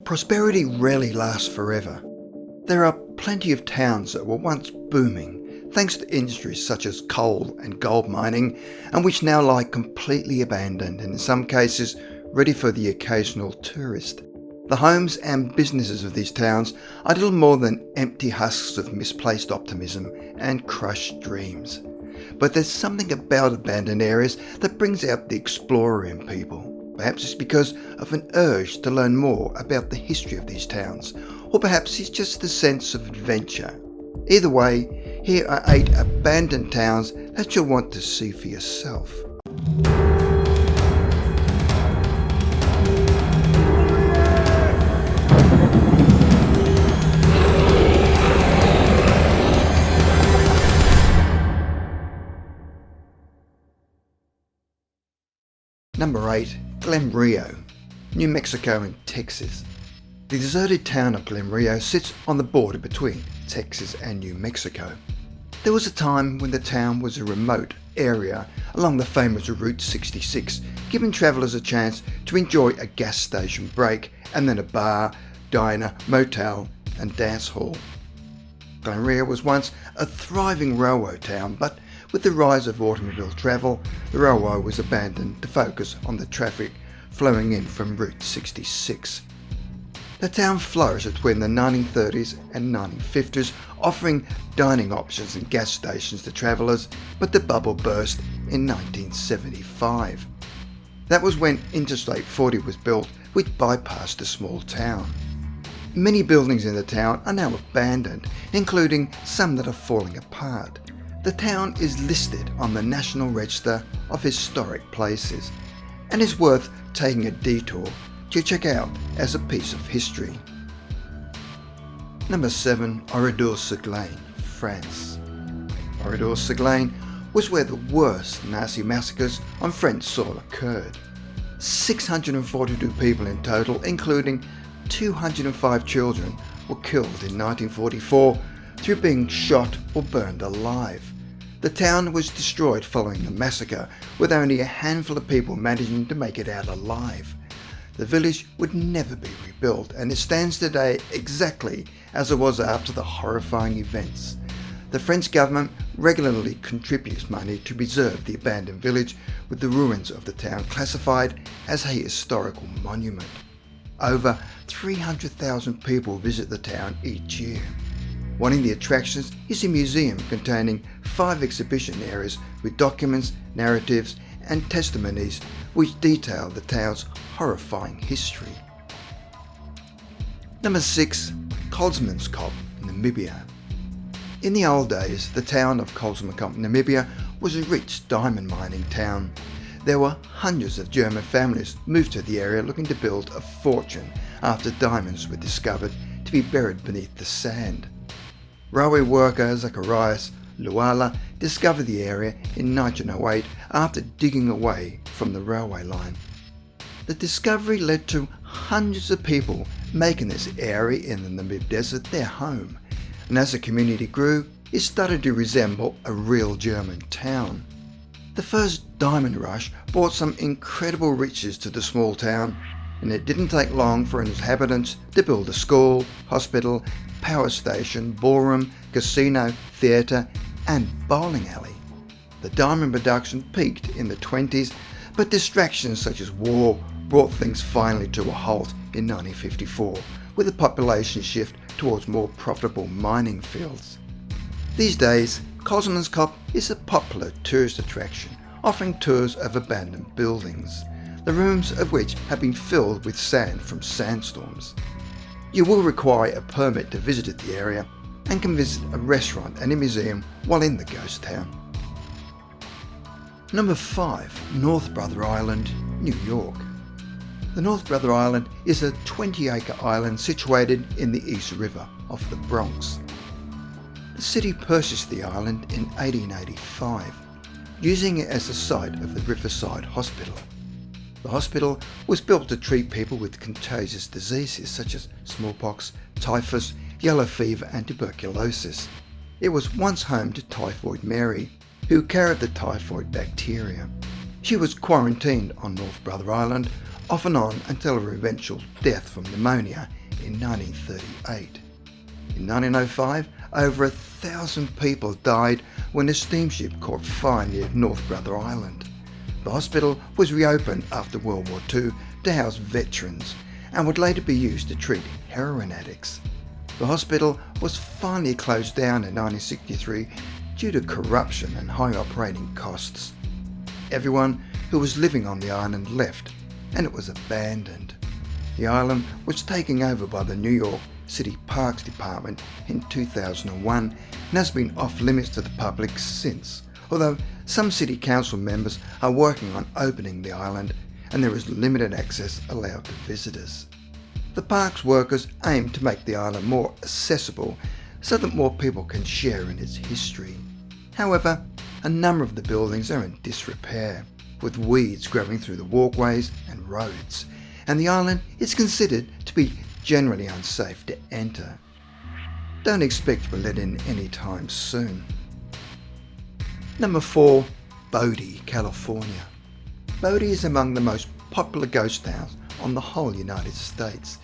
Prosperity rarely lasts forever. There are plenty of towns that were once booming thanks to industries such as coal and gold mining, and which now lie completely abandoned and in some cases ready for the occasional tourist. The homes and businesses of these towns are little more than empty husks of misplaced optimism and crushed dreams. But there's something about abandoned areas that brings out the explorer in people. Perhaps it's because of an urge to learn more about the history of these towns, or perhaps it's just the sense of adventure. Either way, here are 8 abandoned towns that you'll want to see for yourself. Number 8. Glen Rio, New Mexico and Texas. The deserted town of Glen Rio sits on the border between Texas and New Mexico. There was a time when the town was a remote area along the famous Route 66, giving travellers a chance to enjoy a gas station break and then a bar, diner, motel and dance hall. Glen Rio was once a thriving railway town, but with the rise of automobile travel, the railway was abandoned to focus on the traffic flowing in from Route 66. The town flourished between the 1930s and 1950s, offering dining options and gas stations to travellers, but the bubble burst in 1975. That was when Interstate 40 was built, which bypassed the small town. Many buildings in the town are now abandoned, including some that are falling apart. The town is listed on the National Register of Historic Places and is worth taking a detour to check out as a piece of history. Number 7. ORADOUR-SUR-GLANE, France. ORADOUR-SUR-GLANE was where the worst Nazi massacres on French soil occurred. 642 people in total, including 205 children, were killed in 1944 through being shot or burned alive. The town was destroyed following the massacre, with only a handful of people managing to make it out alive. The village would never be rebuilt, and it stands today exactly as it was after the horrifying events. The French government regularly contributes money to preserve the abandoned village, with the ruins of the town classified as a historical monument. Over 300,000 people visit the town each year. One of the attractions is a museum containing 5 exhibition areas with documents, narratives and testimonies which detail the town's horrifying history. Number 6. Kolsmannskop, Namibia. In the old days, the town of Kolsmannskop, Namibia was a rich diamond mining town. There were hundreds of German families moved to the area looking to build a fortune after diamonds were discovered to be buried beneath the sand. Railway worker Zacharias Luala discovered the area in 1908 after digging away from the railway line. The discovery led to hundreds of people making this area in the Namib Desert their home, and as the community grew, it started to resemble a real German town. The first diamond rush brought some incredible riches to the small town, and it didn't take long for inhabitants to build a school, hospital, power station, ballroom, casino, theatre and bowling alley. The diamond production peaked in the 20s, but distractions such as war brought things finally to a halt in 1954, with a population shift towards more profitable mining fields. These days, Kolsmannskop is a popular tourist attraction, offering tours of abandoned buildings, the rooms of which have been filled with sand from sandstorms. You will require a permit to visit the area and can visit a restaurant and a museum while in the ghost town. Number 5. North Brother Island, New York. The North Brother Island is a 20-acre island situated in the East River off the Bronx. The city purchased the island in 1885, using it as the site of the Riverside Hospital. The hospital was built to treat people with contagious diseases such as smallpox, typhus, yellow fever and tuberculosis. It was once home to Typhoid Mary, who carried the typhoid bacteria. She was quarantined on North Brother Island off and on until her eventual death from pneumonia in 1938. In 1905, over 1,000 people died when a steamship caught fire near North Brother Island. The hospital was reopened after World War II to house veterans and would later be used to treat heroin addicts. The hospital was finally closed down in 1963 due to corruption and high operating costs. Everyone who was living on the island left, and it was abandoned. The island was taken over by the New York City Parks Department in 2001 and has been off limits to the public since, although some city council members are working on opening the island and there is limited access allowed to visitors. The parks workers aim to make the island more accessible so that more people can share in its history. However, a number of the buildings are in disrepair, with weeds growing through the walkways and roads, and the island is considered to be generally unsafe to enter. Don't expect to be let in anytime soon. Number 4. BODIE, California. BODIE is among the most popular ghost towns on the whole United States.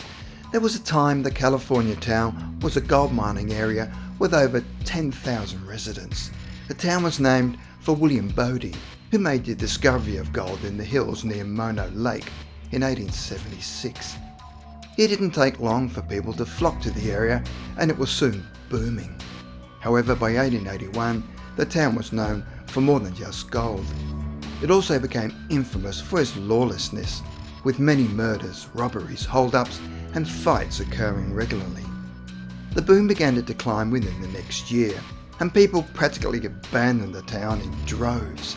There was a time the California town was a gold mining area with over 10,000 residents. The town was named for William BODIE, who made the discovery of gold in the hills near Mono Lake in 1876. It didn't take long for people to flock to the area and it was soon booming. However, by 1881, the town was known for more than just gold. It also became infamous for its lawlessness, with many murders, robberies, hold-ups and fights occurring regularly. The boom began to decline within the next year, and people practically abandoned the town in droves.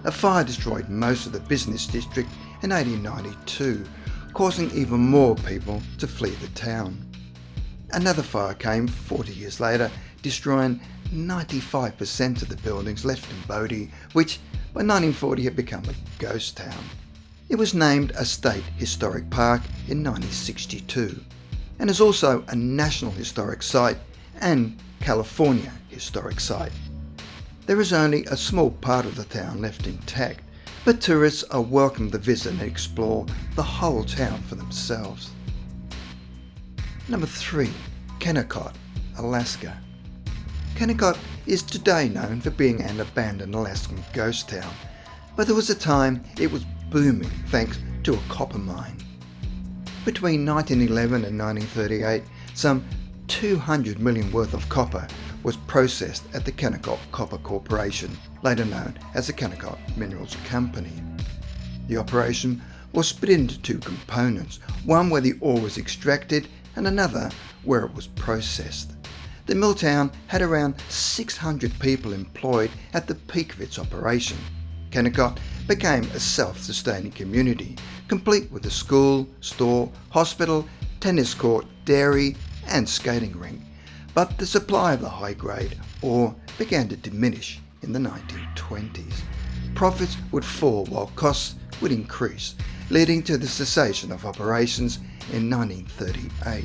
A fire destroyed most of the business district in 1892, causing even more people to flee the town. Another fire came 40 years later, destroying 95% of the buildings left in BODIE, which by 1940 had become a ghost town. It was named a State Historic Park in 1962 and is also a National Historic Site and California Historic Site. There is only a small part of the town left intact, but tourists are welcome to visit and explore the whole town for themselves. Number 3. KENNECOTT, Alaska. KENNECOTT is today known for being an abandoned Alaskan ghost town, but there was a time it was booming thanks to a copper mine. Between 1911 and 1938, some 200 million worth of copper was processed at the Kennecott Copper Corporation, later known as the Kennecott Minerals Company. The operation was split into two components, one where the ore was extracted and another where it was processed. The mill town had around 600 people employed at the peak of its operation. Kennecott became a self-sustaining community, complete with a school, store, hospital, tennis court, dairy and skating rink. But the supply of the high-grade ore began to diminish in the 1920s. Profits would fall while costs would increase, leading to the cessation of operations in 1938.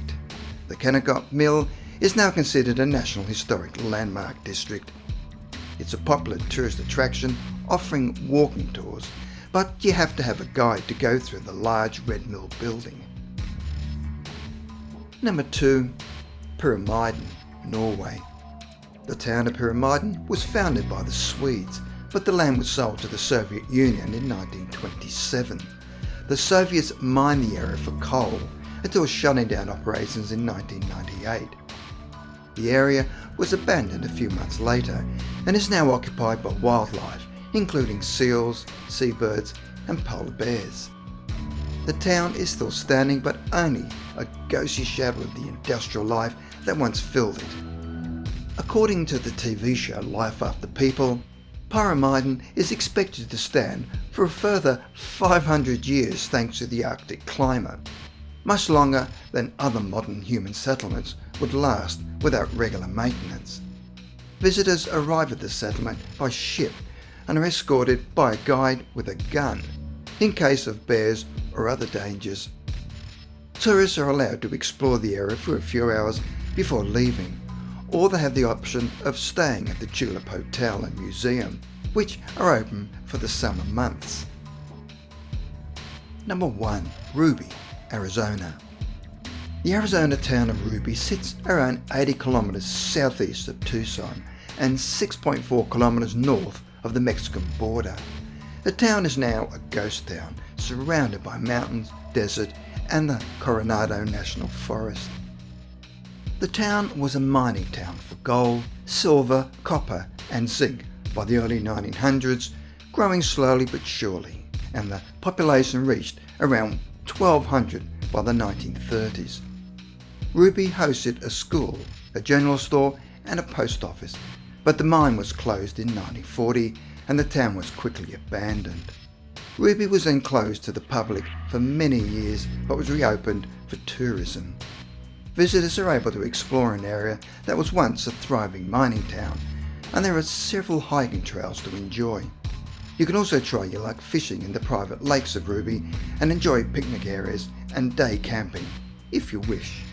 The Kennecott Mill is now considered a National Historic Landmark District. It's a popular tourist attraction, offering walking tours, but you have to have a guide to go through the large red mill building. Number 2. Pyramiden, Norway. The town of Pyramiden was founded by the Swedes, but the land was sold to the Soviet Union in 1927. The Soviets mined the area for coal until shutting down operations in 1998. The area was abandoned a few months later and is now occupied by wildlife, including seals, seabirds and polar bears. The town is still standing, but only a ghostly shadow of the industrial life that once filled it. According to the TV show Life After People, Pyramiden is expected to stand for a further 500 years thanks to the Arctic climate, much longer than other modern human settlements would last without regular maintenance. Visitors arrive at the settlement by ship and are escorted by a guide with a gun in case of bears or other dangers. Tourists are allowed to explore the area for a few hours before leaving, or they have the option of staying at the Tulip Hotel and Museum, which are open for the summer months. Number 1. Ruby, Arizona. The Arizona town of Ruby sits around 80 kilometers southeast of Tucson and 6.4 kilometers north of the Mexican border. The town is now a ghost town, surrounded by mountains, desert, and the Coronado National Forest. The town was a mining town for gold, silver, copper, and zinc by the early 1900s, growing slowly but surely, and the population reached around 1,200 by the 1930s. Ruby hosted a school, a general store, and a post office, but the mine was closed in 1940 and the town was quickly abandoned. Ruby was then closed to the public for many years but was reopened for tourism. Visitors are able to explore an area that was once a thriving mining town, and there are several hiking trails to enjoy. You can also try your luck fishing in the private lakes of Ruby and enjoy picnic areas and day camping, if you wish.